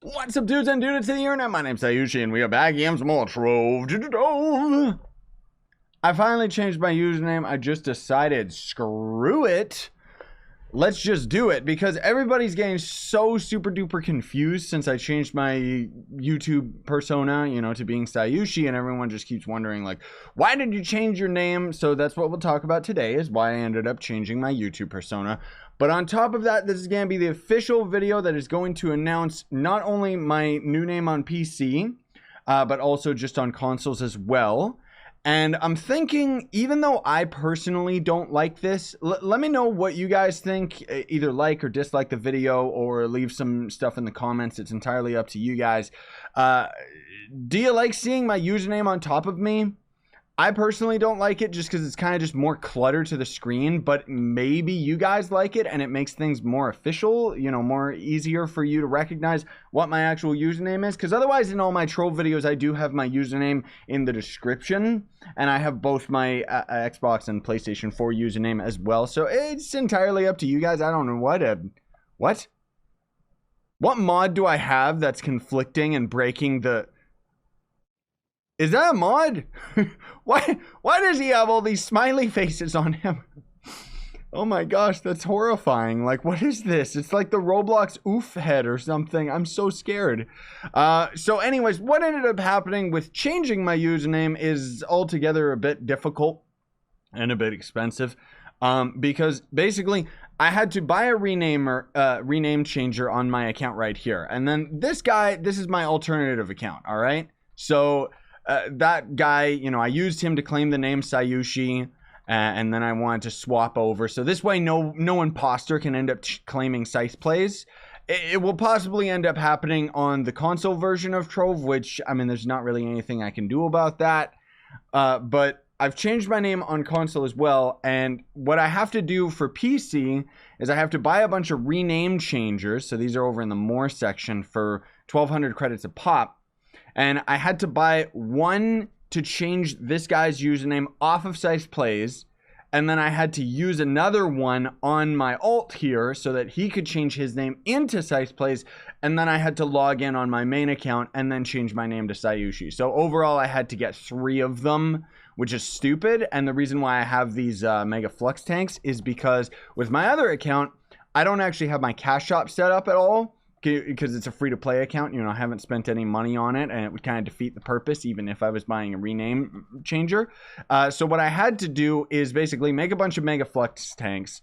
What's up, dudes and dudes to the internet? My name's Scyushi, and we are back again some more Trove. I finally changed my username. I just decided, screw it. Let's just do it, because everybody's getting so super duper confused since I changed my YouTube persona, to being Scyushi, and everyone just keeps wondering, like, why did you change your name? So that's what we'll talk about today, is why I ended up changing my YouTube persona. But on top of that, this is going to be the official video that is going to announce not only my new name on PC, but also just on consoles as well. And I'm thinking, even though I personally don't like this, let me know what you guys think. Either like or dislike the video, or leave some stuff in the comments. It's entirely up to you guys. Do you like seeing my username on top of me? I personally don't like it, just because it's kind of just more clutter to the screen, but maybe you guys like it and it makes things more official, more easier for you to recognize what my actual username is. Because otherwise, in all my Trove videos, I do have my username in the description, and I have both my Xbox and PlayStation 4 username as well. So it's entirely up to you guys. I don't know what mod do I have that's conflicting and breaking the... Is that a mod? Why does he have all these smiley faces on him? Oh my gosh, that's horrifying. Like, what is this? It's like the Roblox oof head or something. I'm so scared. So anyways, what ended up happening with changing my username is altogether a bit difficult and a bit expensive. Because basically I had to buy a rename changer on my account right here. And then this is my alternative account, all right? So... that guy, I used him to claim the name Scyushi, and then I wanted to swap over. So this way, no imposter can end up claiming Scythe Plays. It will possibly end up happening on the console version of Trove, which, I mean, there's not really anything I can do about that. But I've changed my name on console as well, and what I have to do for PC is I have to buy a bunch of rename changers. So these are over in the More section for 1,200 credits a pop. And I had to buy one to change this guy's username off of Scythe Plays. And then I had to use another one on my alt here so that he could change his name into Scythe Plays. And then I had to log in on my main account and then change my name to Scyushi. So overall, I had to get 3 of them, which is stupid. And the reason why I have these Mega Flux tanks is because with my other account, I don't actually have my cash shop set up at all. Because it's a free-to-play account, I haven't spent any money on it, and it would kind of defeat the purpose, even if I was buying a rename changer. So what I had to do is basically make a bunch of Mega Flux tanks,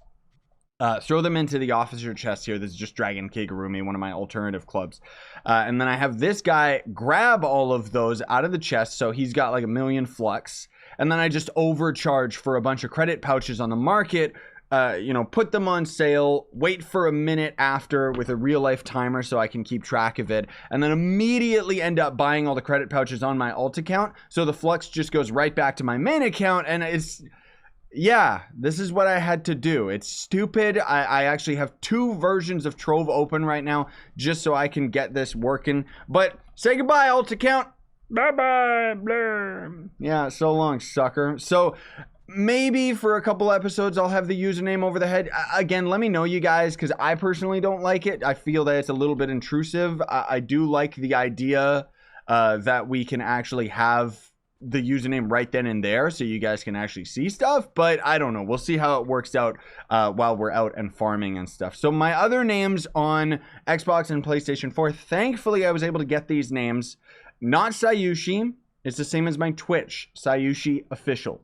throw them into the officer chest here. This is just Dragon Kigurumi, one of my alternative clubs. And then I have this guy grab all of those out of the chest, so he's got like 1,000,000 flux. And then I just overcharge for a bunch of credit pouches on the market, put them on sale, wait for a minute after with a real life timer so I can keep track of it, and then immediately end up buying all the credit pouches on my alt account. So the flux just goes right back to my main account, and this is what I had to do. It's stupid. I actually have 2 versions of Trove open right now just so I can get this working. But say goodbye, alt account. Bye-bye. Yeah, so long, sucker. So... maybe for a couple episodes I'll have the username over the head. Again, let me know, you guys, because I personally don't like it. I feel that it's a little bit intrusive. I do like the idea that we can actually have the username right then and there so you guys can actually see stuff, but I don't know. We'll see how it works out while we're out and farming and stuff. So my other names on Xbox and PlayStation 4, thankfully I was able to get these names. Not Scyushi. It's the same as my Twitch, ScyushiOfficial.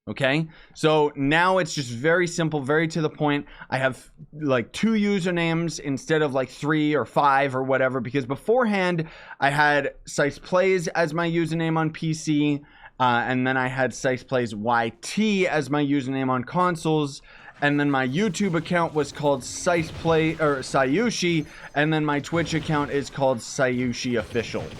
Okay, so now it's just very simple, very to the point. I have like 2 usernames instead of like 3 or 5 or whatever, because beforehand I had Scythe Plays as my username on PC, and then I had Scythe Plays YT as my username on consoles, and then my YouTube account was called Scythe Play or Scyushi, and then my Twitch account is called ScyushiOfficial.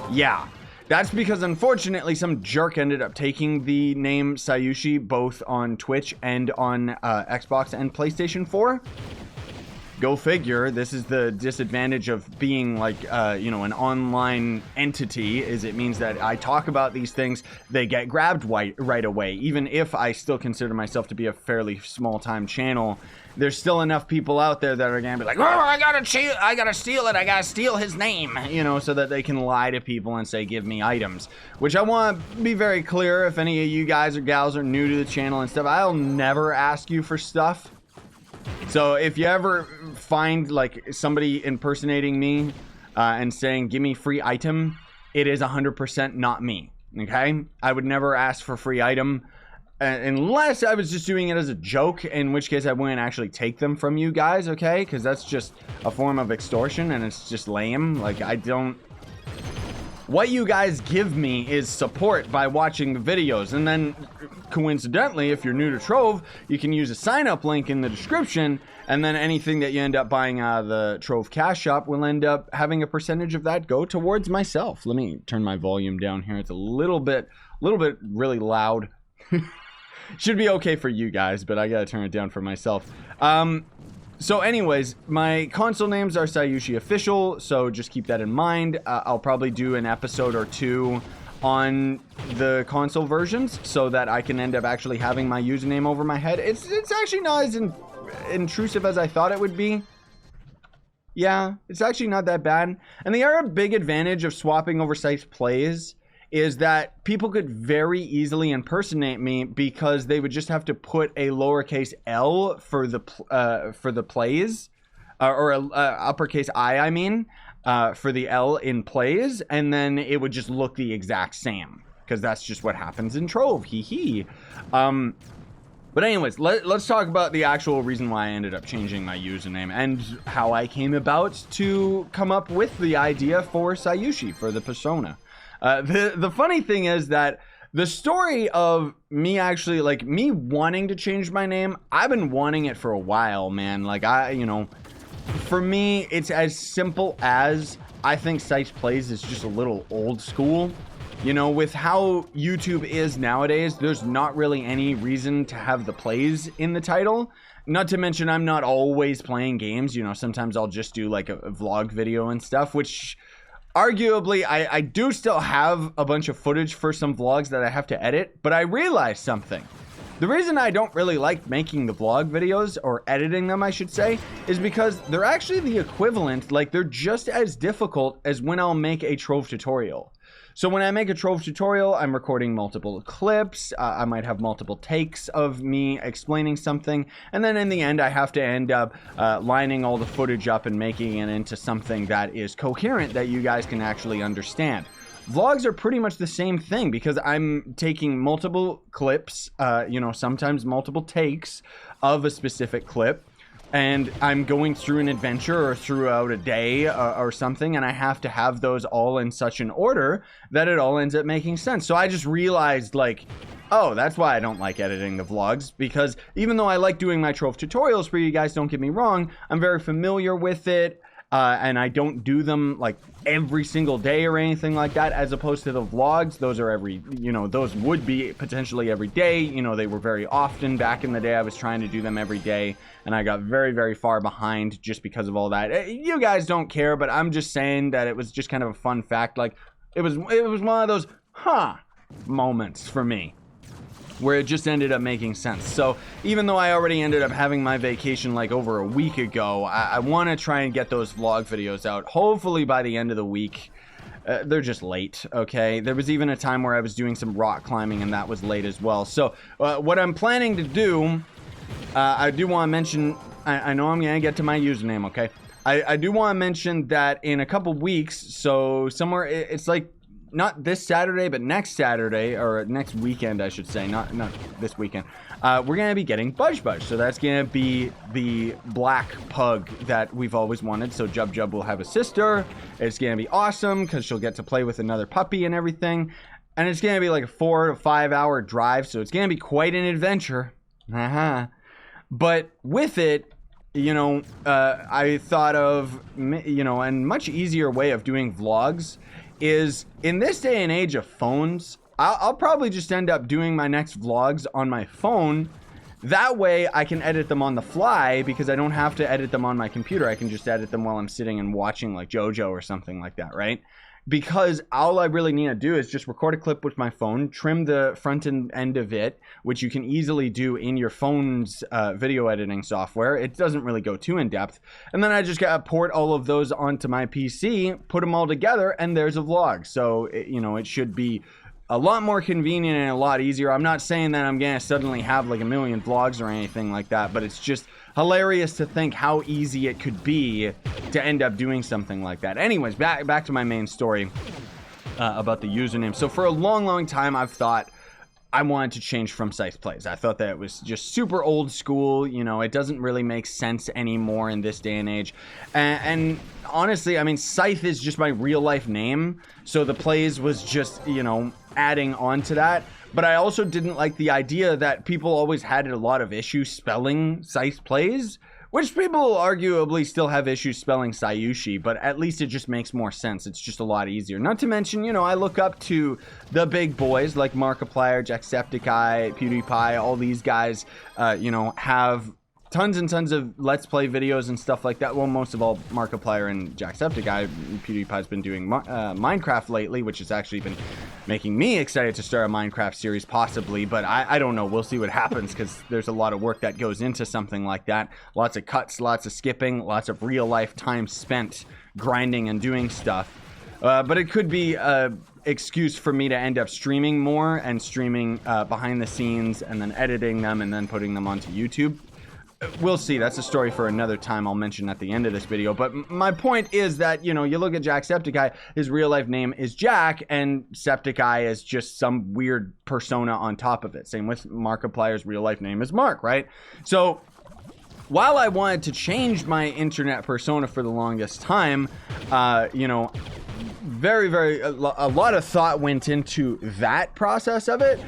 Yeah. That's because, unfortunately, some jerk ended up taking the name Scyushi both on Twitch and on Xbox and PlayStation 4. Go figure. This is the disadvantage of being like, you know, an online entity, is it means that I talk about these things, they get grabbed right away. Even if I still consider myself to be a fairly small-time channel, there's still enough people out there that are gonna be like, oh, I gotta steal it, I gotta steal his name, you know, so that they can lie to people and say, give me items. Which I want to be very clear, if any of you guys or gals are new to the channel and stuff, I'll never ask you for stuff. So if you ever find like somebody impersonating me and saying, give me free item, it is 100% not me, okay? I would never ask for free item unless I was just doing it as a joke, in which case I wouldn't actually take them from you guys, okay? Because that's just a form of extortion and it's just lame. Like, I don't... What you guys give me is support by watching the videos, and then coincidentally, if you're new to Trove, you can use a sign-up link in the description, and then anything that you end up buying out of the Trove Cash Shop will end up having a percentage of that go towards myself. Let me turn my volume down here. It's a little bit really loud. Should be okay for you guys, but I gotta turn it down for myself. So anyways, my console names are ScyushiOfficial, so just keep that in mind. I'll probably do an episode or two on the console versions so that I can end up actually having my username over my head. It's actually not as intrusive as I thought it would be. Yeah, it's actually not that bad. And the other big advantage of swapping over sites plays is that people could very easily impersonate me because they would just have to put a lowercase L for the plays, or a uppercase I mean, for the L in plays, and then it would just look the exact same, because that's just what happens in Trove, hee. But anyways, let's talk about the actual reason why I ended up changing my username and how I came about to come up with the idea for Scyushi, for the persona. The funny thing is that the story of me actually, like, me wanting to change my name, I've been wanting it for a while, man. Like, you know, for me, it's as simple as I think Sites Plays is just a little old school. You know, with how YouTube is nowadays, there's not really any reason to have the plays in the title. Not to mention, I'm not always playing games. You know, sometimes I'll just do like a vlog video and stuff, which... Arguably, I do still have a bunch of footage for some vlogs that I have to edit, but I realized something. The reason I don't really like making the vlog videos, or editing them, I should say, is because they're actually the equivalent, like they're just as difficult as when I'll make a Trove tutorial. So when I make a Trove tutorial, I'm recording multiple clips, I might have multiple takes of me explaining something, and then in the end I have to end up lining all the footage up and making it into something that is coherent that you guys can actually understand. Vlogs are pretty much the same thing, because I'm taking multiple clips, you know, sometimes multiple takes of a specific clip, and I'm going through an adventure or throughout a day or something, and I have to have those all in such an order that it all ends up making sense. So I just realized, like, oh, that's why I don't like editing the vlogs, because even though I like doing my Trove tutorials for you guys, don't get me wrong, I'm very familiar with it. And I don't do them like every single day or anything like that, as opposed to the vlogs. Those are those would be potentially every day. You know, they were very often back in the day. I was trying to do them every day, and I got very, very far behind just because of all that. You guys don't care, but I'm just saying that it was just kind of a fun fact. Like, it was one of those moments for me, where it just ended up making sense. So even though I already ended up having my vacation like over a week ago, I want to try and get those vlog videos out, hopefully by the end of the week. They're just late, okay? There was even a time where I was doing some rock climbing, and that was late as well. So what I'm planning to do, I do want to mention, I know I'm going to get to my username, okay? I do want to mention that in a couple weeks, so somewhere, it's like, not this Saturday, but next Saturday, or next weekend, I should say, not this weekend, we're going to be getting Budge Budge. So that's going to be the black pug that we've always wanted. So Jub Jub will have a sister. It's going to be awesome, because she'll get to play with another puppy and everything. And it's going to be like a 4 to 5 hour drive, so it's going to be quite an adventure. But with it, you know, I thought of, you know, a much easier way of doing vlogs is, in this day and age of phones, I'll probably just end up doing my next vlogs on my phone, That way I can edit them on the fly because I don't have to edit them on my computer. I can just edit them while I'm sitting and watching like JoJo or something like that, right? Because all I really need to do is just record a clip with my phone, trim the front end of it, which you can easily do in your phone's video editing software. It doesn't really go too in depth. And then I just gotta port all of those onto my PC, put them all together, and there's a vlog. So, it should be a lot more convenient and a lot easier. I'm not saying that I'm gonna suddenly have like a million vlogs or anything like that, but it's just hilarious to think how easy it could be to end up doing something like that. Anyways, back to my main story about the username. So for a long time, I've thought I wanted to change from Scythe Plays. I thought that it was just super old school. It doesn't really make sense anymore in this day and age. And honestly, I mean, Scythe is just my real life name. So the Plays was just, adding on to that. But I also didn't like the idea that people always had a lot of issues spelling Scythe Plays, which people arguably still have issues spelling Scyushi, but at least it just makes more sense. It's just a lot easier. Not to mention, I look up to the big boys like Markiplier, Jacksepticeye, PewDiePie, all these guys, have tons and tons of Let's Play videos and stuff like that. Well, most of all, Markiplier and Jacksepticeye. PewDiePie's been doing Minecraft lately, which has actually been making me excited to start a Minecraft series, possibly. But I don't know. We'll see what happens, because there's a lot of work that goes into something like that. Lots of cuts, lots of skipping, lots of real-life time spent grinding and doing stuff. But it could be an excuse for me to end up streaming more and streaming behind the scenes and then editing them and then putting them onto YouTube. We'll see. That's a story for another time I'll mention at the end of this video. But my point is that, you look at Jacksepticeye, his real life name is Jack, and Septiceye is just some weird persona on top of it. Same with Markiplier's real life name is Mark, right? So while I wanted to change my internet persona for the longest time, a lot of thought went into that process of it.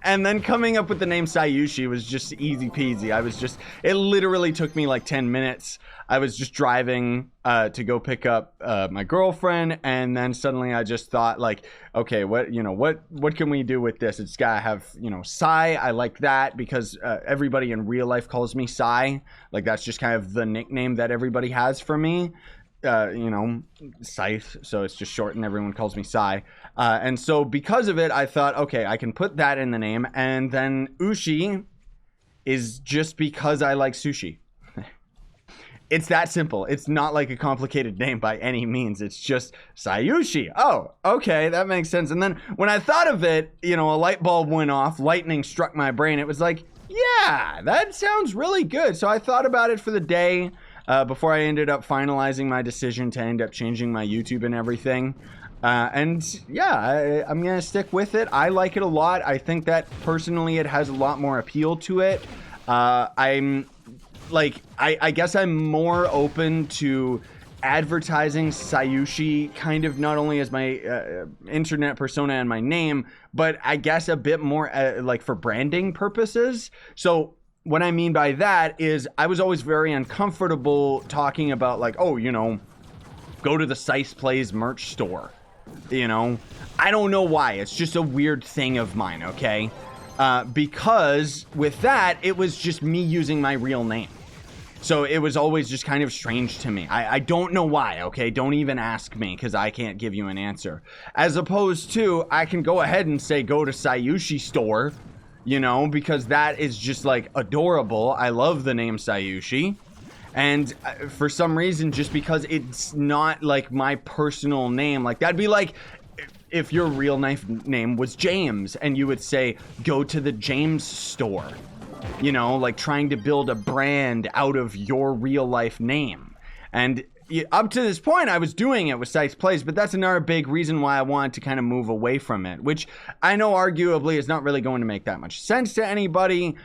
And then coming up with the name Scyushi was just easy peasy. It literally took me like 10 minutes. I was just driving to go pick up my girlfriend, and then suddenly I just thought, like, okay, what can we do with this? It's gotta have, Scy. I like that because everybody in real life calls me Scy. Like, that's just kind of the nickname that everybody has for me. Scythe, so it's just short and everyone calls me Scy. And so because of it, I thought, okay, I can put that in the name, and then Ushi is just because I like sushi. It's that simple. It's not like a complicated name by any means. It's just Scyushi. Oh, okay, that makes sense. And then when I thought of it, a light bulb went off, lightning struck my brain. It was like, yeah, that sounds really good. So I thought about it for the day before I ended up finalizing my decision to end up changing my YouTube and everything. And yeah, I'm gonna stick with it. I like it a lot. I think that personally it has a lot more appeal to it. I guess I'm more open to advertising Scyushi kind of not only as my internet persona and my name, but I guess a bit more like for branding purposes. So what I mean by that is I was always very uncomfortable talking about, like, oh, go to the Scythe Plays merch store. I don't know why. It's just a weird thing of mine, okay? Because with that, it was just me using my real name. So it was always just kind of strange to me. I don't know why, okay? Don't even ask me, because I can't give you an answer. As opposed to, I can go ahead and say, go to Scyushi store, because that is just, like, adorable. I love the name Scyushi. And for some reason, just because it's not, like, my personal name, like, that'd be like if your real name was James, and you would say, go to the James store. Like trying to build a brand out of your real life name. And up to this point, I was doing it with Scythe Plays, but that's another big reason why I wanted to kind of move away from it, which I know arguably is not really going to make that much sense to anybody,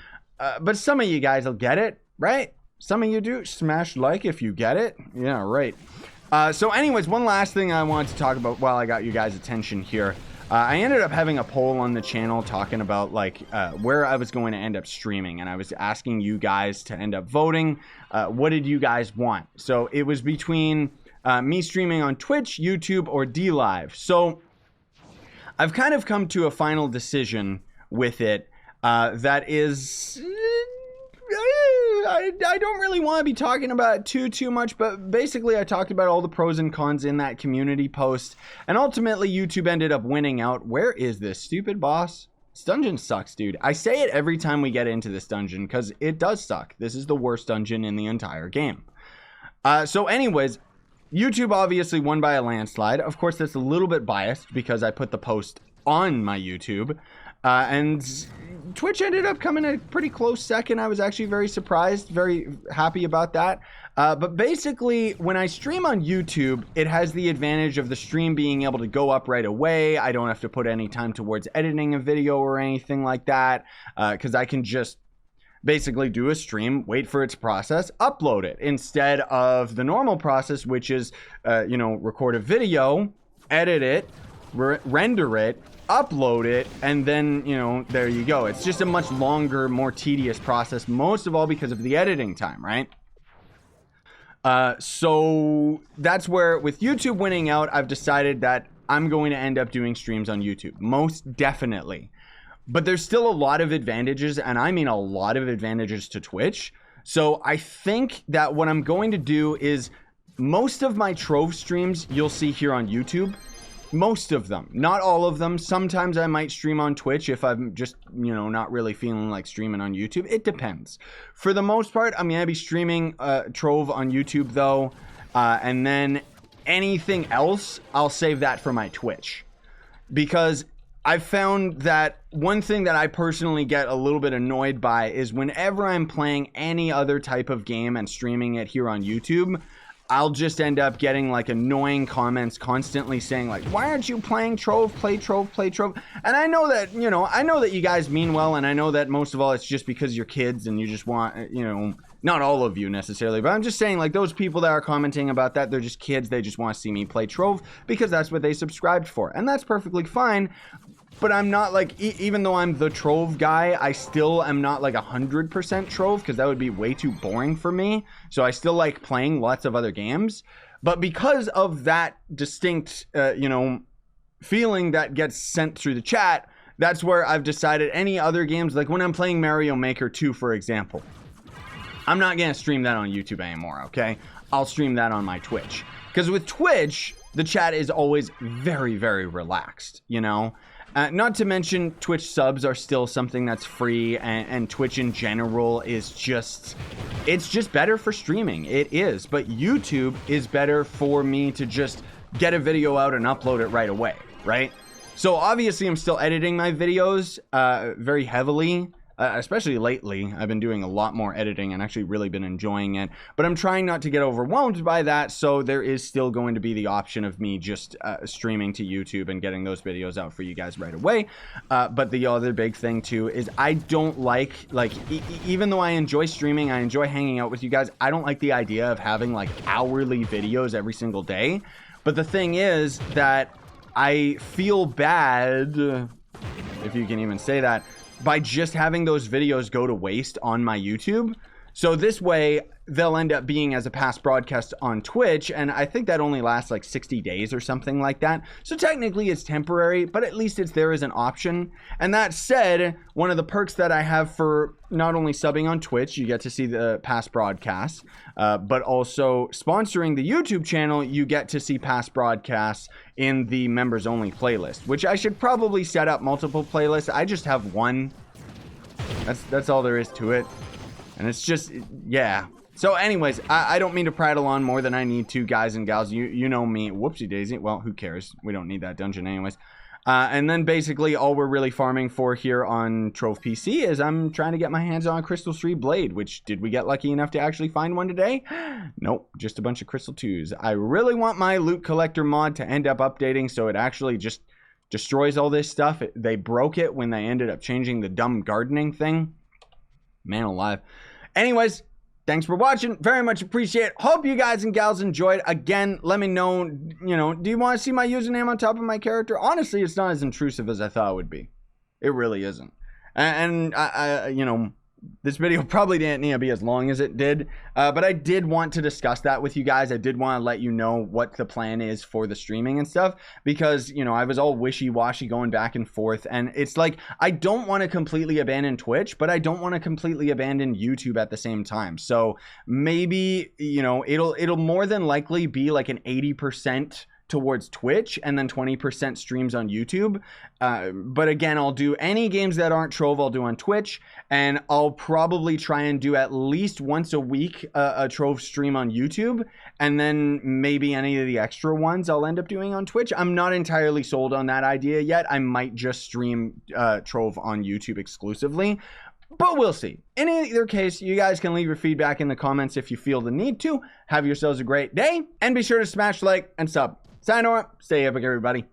but some of you guys will get it, right? Some of you do. Smash like if you get it. Yeah, right. So anyways, one last thing I wanted to talk about while I got you guys' attention here. I ended up having a poll on the channel talking about, like, where I was going to end up streaming, and I was asking you guys to end up voting. What did you guys want? So it was between me streaming on Twitch, YouTube, or DLive. So I've kind of come to a final decision with it. That is... I don't really want to be talking about it too much, but basically I talked about all the pros and cons in that community post, and ultimately YouTube ended up winning out. Where is this stupid boss? This dungeon sucks, dude. I say it every time we get into this dungeon because it does suck. This is the worst dungeon in the entire game. So anyways, YouTube obviously won by a landslide. Of course, that's a little bit biased because I put the post on my YouTube. And Twitch ended up coming a pretty close second. I was actually very surprised, very happy about that. But basically, when I stream on YouTube, it has the advantage of the stream being able to go up right away. I don't have to put any time towards editing a video or anything like that, because I can just basically do a stream, wait for it to process, upload it, instead of the normal process, which is, record a video, edit it, render it, upload it, and then, there you go. It's just a much longer, more tedious process, most of all because of the editing time, right? So that's where, with YouTube winning out, I've decided that I'm going to end up doing streams on YouTube, most definitely. But there's still a lot of advantages, and I mean a lot of advantages to Twitch. So I think that what I'm going to do is most of my Trove streams you'll see here on YouTube. Most of them, not all of them. Sometimes I might stream on Twitch if I'm just, not really feeling like streaming on YouTube. It depends. For the most part, I'm going to be streaming Trove on YouTube though. And then anything else, I'll save that for my Twitch. Because I've found that one thing that I personally get a little bit annoyed by is whenever I'm playing any other type of game and streaming it here on YouTube, I'll just end up getting like annoying comments constantly saying like, why aren't you playing Trove? Play Trove, play Trove. And I know that, I know that you guys mean well, and I know that most of all it's just because you're kids and you just want, not all of you necessarily, but I'm just saying like those people that are commenting about that, they're just kids. They just want to see me play Trove because that's what they subscribed for. And that's perfectly fine. But I'm not like, even though I'm the Trove guy, I still am not like 100% Trove because that would be way too boring for me. So I still like playing lots of other games. But because of that distinct, feeling that gets sent through the chat, that's where I've decided any other games, like when I'm playing Mario Maker 2, for example, I'm not going to stream that on YouTube anymore, okay? I'll stream that on my Twitch. Because with Twitch, the chat is always very, very relaxed, Not to mention, Twitch subs are still something that's free, and Twitch in general is it's just better for streaming. It is, but YouTube is better for me to just get a video out and upload it right away, right? So obviously I'm still editing my videos very heavily. Especially lately, I've been doing a lot more editing and actually really been enjoying it. But I'm trying not to get overwhelmed by that, so there is still going to be the option of me just streaming to YouTube and getting those videos out for you guys right away. But the other big thing too is I don't like even though I enjoy streaming, I enjoy hanging out with you guys, I don't like the idea of having like hourly videos every single day. But the thing is that I feel bad, if you can even say that, by just having those videos go to waste on my YouTube. So this way, they'll end up being as a past broadcast on Twitch, and I think that only lasts like 60 days or something like that. So technically it's temporary, but at least it's there as an option. And that said, one of the perks that I have for not only subbing on Twitch, you get to see the past broadcasts, but also sponsoring the YouTube channel, you get to see past broadcasts in the members only playlist, which I should probably set up multiple playlists. I just have one. That's all there is to it. And it's just, yeah. So anyways, I don't mean to prattle on more than I need to, guys and gals. You know me. Whoopsie daisy. Well, who cares? We don't need that dungeon anyways. And then basically all we're really farming for here on Trove PC is I'm trying to get my hands on a Crystal 3 blade, which did we get lucky enough to actually find one today? Nope, just a bunch of Crystal 2s. I really want my loot collector mod to end up updating so it actually just destroys all this stuff. They broke it when they ended up changing the dumb gardening thing. Man alive. Anyways, thanks for watching. Very much appreciate it. Hope you guys and gals enjoyed. Again, let me know, do you want to see my username on top of my character? Honestly, it's not as intrusive as I thought it would be. It really isn't. And I this video probably didn't need to be as long as it did, but I did want to discuss that with you guys. I did want to let you know what the plan is for the streaming and stuff, because, you know, I was all wishy-washy going back and forth, and it's like, I don't want to completely abandon Twitch, but I don't want to completely abandon YouTube at the same time. So maybe, you know, it'll more than likely be like an 80% towards Twitch and then 20% streams on YouTube. But again, I'll do any games that aren't Trove, I'll do on Twitch, and I'll probably try and do at least once a week a Trove stream on YouTube, and then maybe any of the extra ones I'll end up doing on Twitch. I'm not entirely sold on that idea yet. I might just stream Trove on YouTube exclusively, but we'll see. In either case, you guys can leave your feedback in the comments if you feel the need to. Have yourselves a great day, and be sure to smash like and sub. Sayonara, stay epic, everybody.